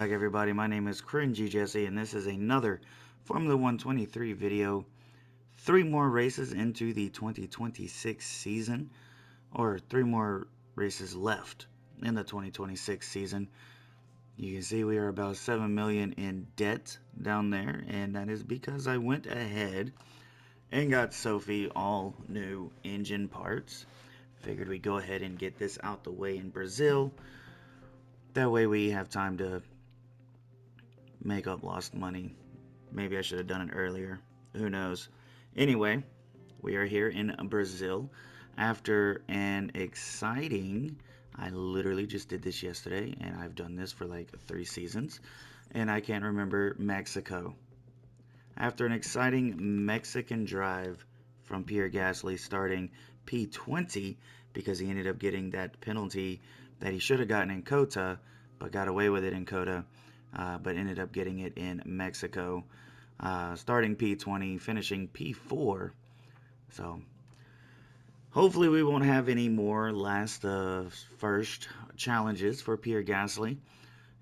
Back everybody, my name is CringeyJesse and this is another Formula 123 video. 3 more races into the 2026 season, or 3 more races left in the 2026 season. You can see we are about 7 million in debt down there, and that is because I went ahead and got Sophie all new engine parts. Figured we'd go ahead and get this out the way in Brazil. That way we have time to make up lost money. Maybe I should have done it earlier. Who knows? Anyway, we are here in Brazil after an exciting. I literally just did this yesterday, and I've done this for like 3 seasons, and I can't remember Mexico. After an exciting Mexican drive from Pierre Gasly starting P20 because he ended up getting that penalty that he should have gotten in Cota, but got away with it in Cota. But ended up getting it in Mexico, starting P20, finishing P4. So hopefully we won't have any more last first challenges for Pierre Gasly,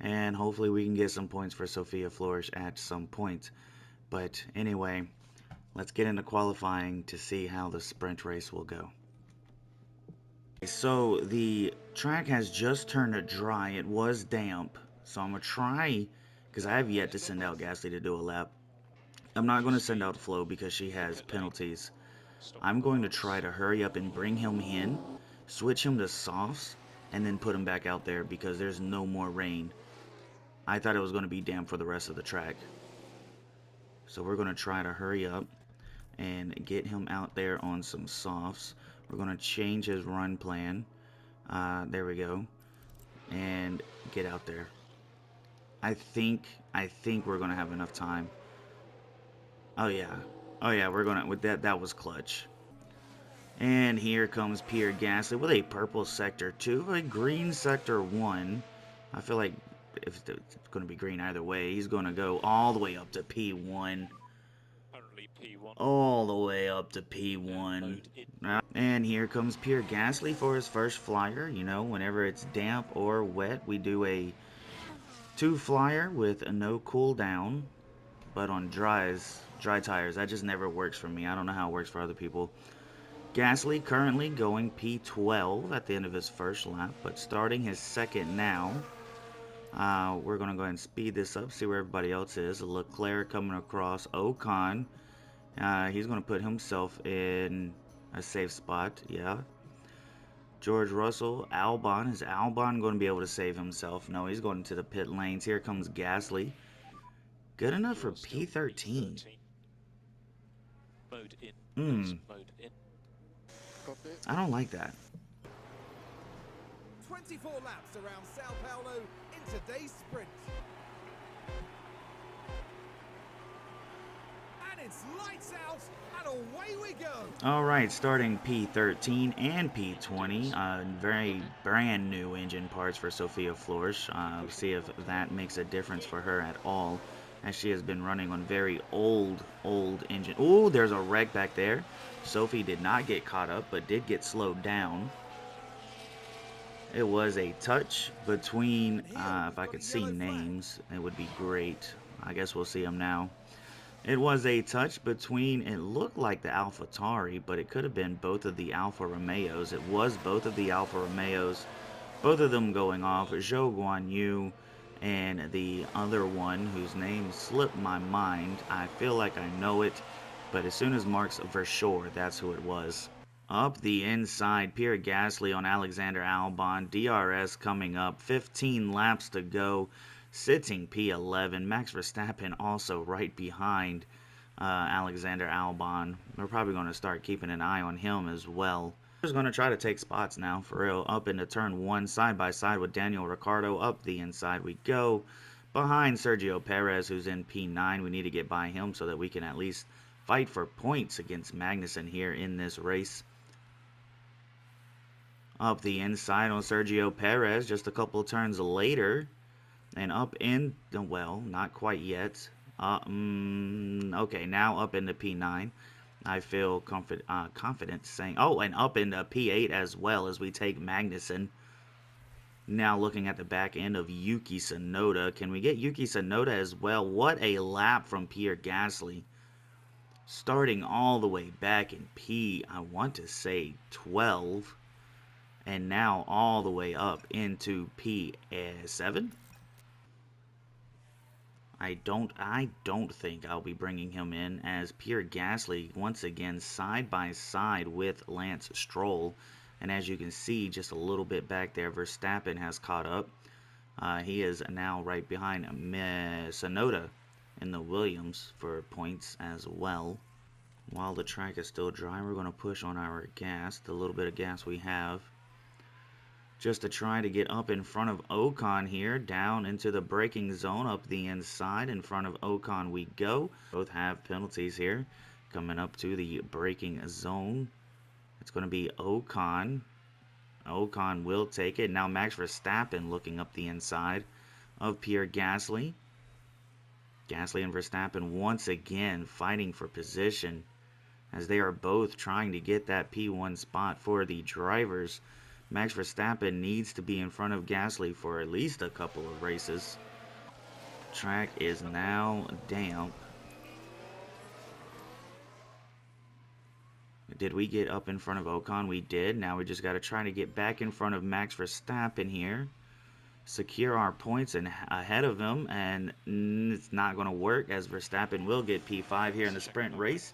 and hopefully we can get some points for Sophia Flores at some point. But anyway, let's get into qualifying to see how the sprint race will go. So the track has just turned dry. It was damp. So I'm going to try, because I have yet to send out Gasly to do a lap. I'm not going to send out Flo because she has penalties. I'm going to try to hurry up and bring him in, switch him to softs, and then put him back out there because there's no more rain. I thought it was going to be damp for the rest of the track. So we're going to try to hurry up and get him out there on some softs. We're going to change his run plan. There we go. And get out there. I think we're gonna have enough time. Oh yeah, we're gonna with that. That was clutch. And here comes Pierre Gasly with a purple sector 2, a green sector 1. I feel like if it's gonna be green either way, he's gonna go all the way up to P1. All the way up to P1. And here comes Pierre Gasly for his first flyer. You know, whenever it's damp or wet, we do a 2 flyer with a no cool down, but on dry tires, that just never works for me. I don't know how it works for other people. Gasly currently going P12 at the end of his first lap, but starting his second now. We're going to go ahead and speed this up, see where everybody else is. Leclerc coming across Ocon. He's going to put himself in a safe spot, yeah. George Russell, Albon. Is Albon going to be able to save himself? No, he's going to the pit lanes. Here comes Gasly. Good enough for P13. I don't like that. 24 laps around Sao Paulo in today's sprint. And it's lights out, and away we go. All right, starting P13 and P20, very brand new engine parts for Sophia Flores. See if that makes a difference for her at all, as she has been running on very old engine. Oh, there's a wreck back there. Sophie did not get caught up, but did get slowed down. It was a touch between, if I could see names, it would be great. I guess we'll see them now. It was a touch between, it looked like the AlphaTauri, but it could have been both of the Alfa Romeos. It was both of the Alfa Romeos, both of them going off. Zhou Guanyu and the other one whose name slipped my mind. I feel like I know it, but as soon as Mark's for sure, that's who it was. Up the inside, Pierre Gasly on Alexander Albon. DRS coming up, 15 laps to go, sitting P11. Max Verstappen also right behind Alexander Albon. We're probably going to start keeping an eye on him as well. We're going to try to take spots now, for real. Up into turn 1, side by side with Daniel Ricciardo. Up the inside we go. Behind Sergio Perez, who's in P9. We need to get by him so that we can at least fight for points against Magnussen here in this race. Up the inside on Sergio Perez just a couple of turns later. And up in, well, not quite yet. Okay, now up into P9. I feel confident saying, oh, and up into P8 as well as we take Magnussen. Now looking at the back end of Yuki Tsunoda. Can we get Yuki Tsunoda as well? What a lap from Pierre Gasly. Starting all the way back in I want to say 12. And now all the way up into P7. I don't think I'll be bringing him in, as Pierre Gasly once again side by side with Lance Stroll. And as you can see, just a little bit back there, Verstappen has caught up. He is now right behind Tsunoda in the Williams for points as well. While the track is still dry, we're going to push on our gas, the little bit of gas we have, just to try to get up in front of Ocon here, down into the braking zone, up the inside. In front of Ocon we go. Both have penalties here. Coming up to the braking zone, it's going to be Ocon. Ocon will take it. Now Max Verstappen looking up the inside of Pierre Gasly. Gasly and Verstappen once again fighting for position, as they are both trying to get that P1 spot for the drivers. Max Verstappen needs to be in front of Gasly for at least a couple of races. Track is now damp. Did we get up in front of Ocon? We did. Now we just got to try to get back in front of Max Verstappen here. Secure our points and ahead of him, and it's not going to work, as Verstappen will get P5 here in the sprint race.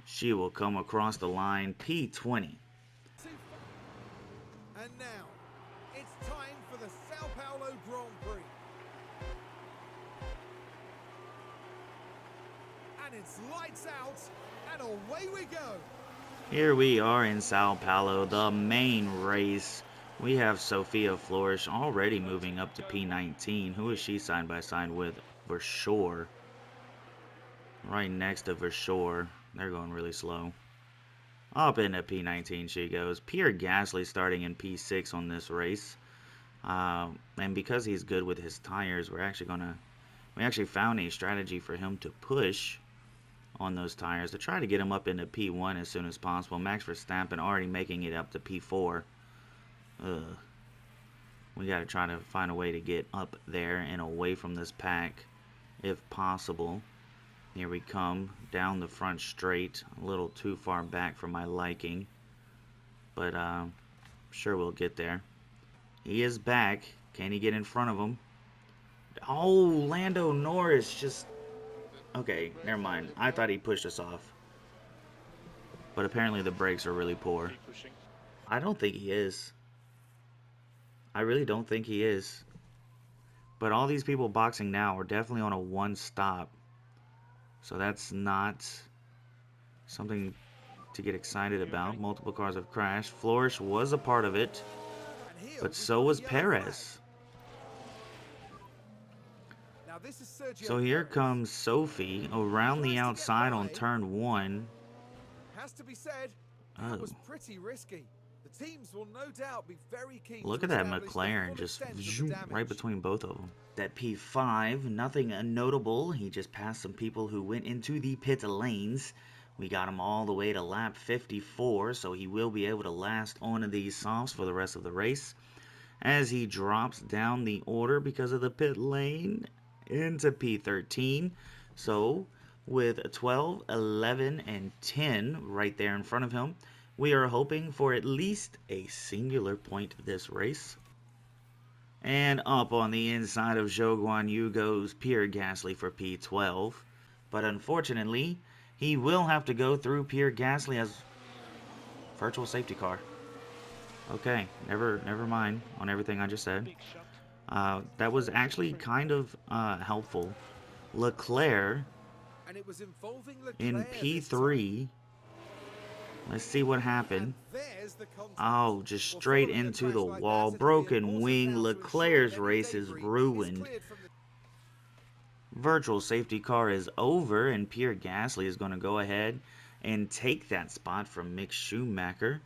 She will come across the line, P20. And now, it's time for the Sao Paulo Grand Prix. And it's lights out, and away we go. Here we are in Sao Paulo, the main race. We have Sophia Flores already moving up to P19. Who is she side by side with? Versure. Right next to Versure. They're going really slow. Up into P19 she goes. Pierre Gasly starting in P6 on this race. And because he's good with his tires, we actually found a strategy for him to push on those tires to try to get him up into P1 as soon as possible. Max Verstappen already making it up to P4. We got to try to find a way to get up there and away from this pack if possible. Here we come down the front straight, a little too far back for my liking, but sure we'll get there. He is back. Can he get in front of him? Oh, Lando Norris just... Okay, never mind. I thought he pushed us off, but apparently the brakes are really poor. I don't think he is. I really don't think he is. But all these people boxing now are definitely on a one stop. So that's not something to get excited about. Multiple cars have crashed. Flores was a part of it, but so was Perez. So here comes Sophie around the outside on turn 1. Has to be said, that was pretty risky. The teams will no doubt be very keen. Look at that McLaren just right between both of them. That P5, nothing notable. He just passed some people who went into the pit lanes. We got him all the way to lap 54, so he will be able to last on these softs for the rest of the race. As he drops down the order because of the pit lane into P13. So with 12, 11, and 10 right there in front of him, we are hoping for at least a singular point this race. And up on the inside of Zhou Guanyu goes Pierre Gasly for P12. But unfortunately, he will have to go through Pierre Gasly as virtual safety car. Okay, never mind on everything I just said. That was actually kind of helpful. Leclerc in P3. Let's see what happened. Oh, just straight into the wall. Broken wing. Leclerc's race is ruined. Virtual safety car is over, and Pierre Gasly is going to go ahead and take that spot from Mick Schumacher.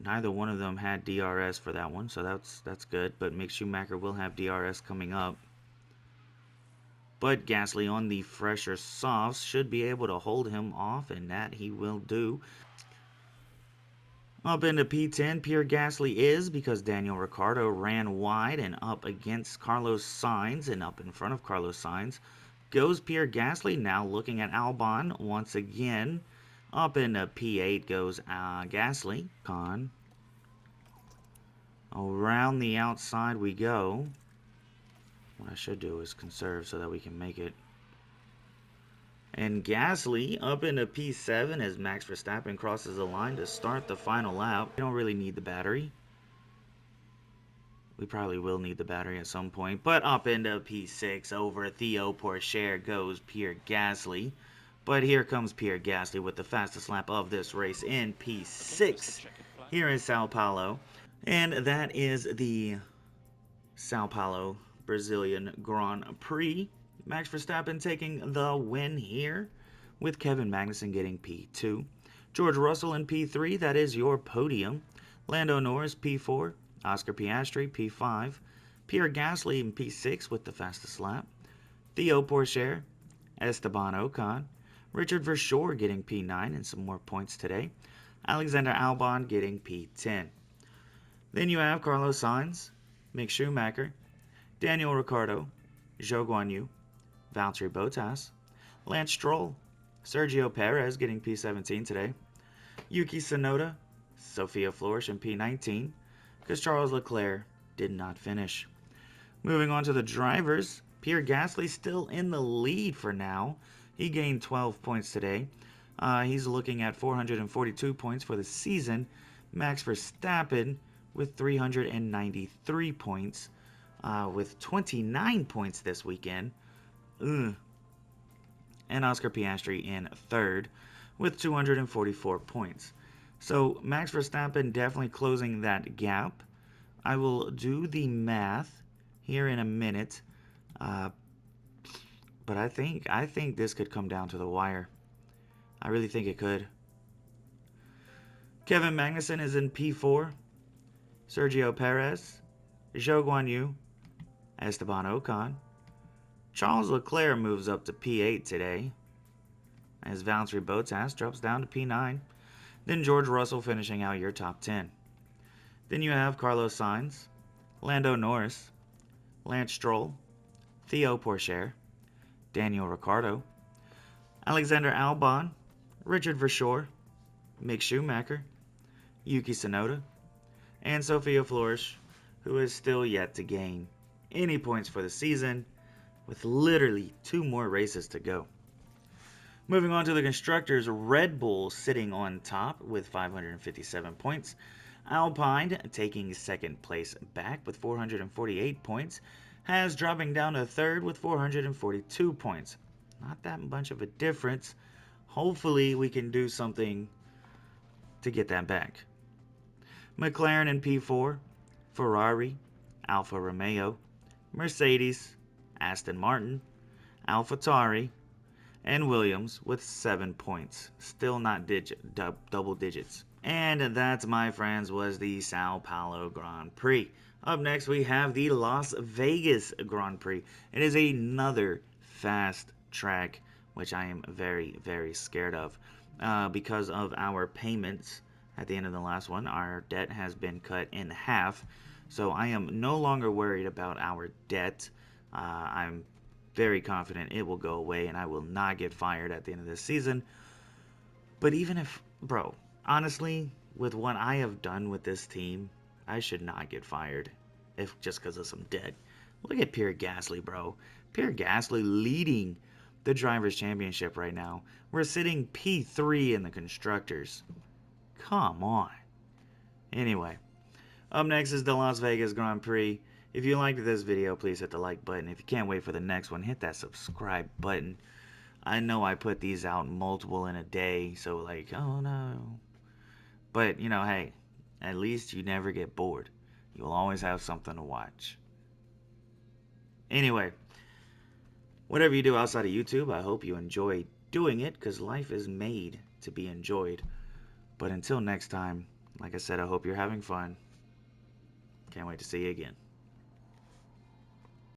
Neither one of them had DRS for that one, so that's good. But Mick Schumacher will have DRS coming up. But Gasly on the fresher softs should be able to hold him off, and that he will do. Up into P10, Pierre Gasly is because Daniel Ricciardo ran wide and up against Carlos Sainz and up in front of Carlos Sainz. Goes Pierre Gasly, now looking at Albon once again. Up into P8 goes Gasly. Around the outside we go. What I should do is conserve so that we can make it. And Gasly up into P7 as Max Verstappen crosses the line to start the final lap. We don't really need the battery. We probably will need the battery at some point. But up into P6 over Theo Pourchaire goes Pierre Gasly. But here comes Pierre Gasly with the fastest lap of this race in P6 here in Sao Paulo. And that is the Sao Paulo Brazilian Grand Prix. Max Verstappen taking the win here with Kevin Magnussen getting P2. George Russell in P3, that is your podium. Lando Norris P4, Oscar Piastri P5, Pierre Gasly in P6 with the fastest lap. Theo Pourchaire, Esteban Ocon, Richard Verschoor getting P9 and some more points today. Alexander Albon getting P10. Then you have Carlos Sainz, Mick Schumacher, Daniel Ricciardo, Zhou Guanyu, Valtteri Bottas, Lance Stroll, Sergio Perez getting P17 today, Yuki Tsunoda, Sophia Flores in P19, because Charles Leclerc did not finish. Moving on to the drivers, Pierre Gasly still in the lead for now. He gained 12 points today. He's looking at 442 points for the season. Max Verstappen with 393 points, with 29 points this weekend. And Oscar Piastri in third with 244 points. So Max Verstappen definitely closing that gap. I will do the math here in a minute, but I think this could come down to the wire. I really think it could. Kevin Magnussen is in P4. Sergio Perez, Zhou Guanyu, Esteban Ocon. Charles Leclerc moves up to P8 today, as Valtteri Bottas drops down to P9. Then George Russell finishing out your top 10. Then you have Carlos Sainz, Lando Norris, Lance Stroll, Theo Pourchaire, Daniel Ricciardo, Alexander Albon, Richard Verschoor, Mick Schumacher, Yuki Tsunoda, and Sophia Flores, who is still yet to gain any points for the season, with literally 2 more races to go. Moving on to the constructors, Red Bull sitting on top with 557 points. Alpine taking second place back with 448 points. Haas dropping down to third with 442 points. Not that much of a difference. Hopefully we can do something to get that back. McLaren in P4, Ferrari, Alfa Romeo, Mercedes, Aston Martin, AlphaTauri, and Williams with 7 points. Still not double digits. And that, my friends, was the Sao Paulo Grand Prix. Up next, we have the Las Vegas Grand Prix. It is another fast track, which I am very, very scared of. Because of our payments at the end of the last one, our debt has been cut in half. So I am no longer worried about our debt. I'm very confident it will go away and I will not get fired at the end of this season. But even if, bro, honestly, with what I have done with this team, I should not get fired if just because of some debt. Look at Pierre Gasly, bro. Pierre Gasly leading the Drivers' Championship right now. We're sitting P3 in the Constructors. Come on. Anyway, up next is the Las Vegas Grand Prix. If you liked this video, please hit the like button. If you can't wait for the next one, hit that subscribe button. I know I put these out multiple in a day, so like, oh no. But, you know, hey, at least you never get bored. You'll always have something to watch. Anyway, whatever you do outside of YouTube, I hope you enjoy doing it, because life is made to be enjoyed. But until next time, like I said, I hope you're having fun. Can't wait to see you again.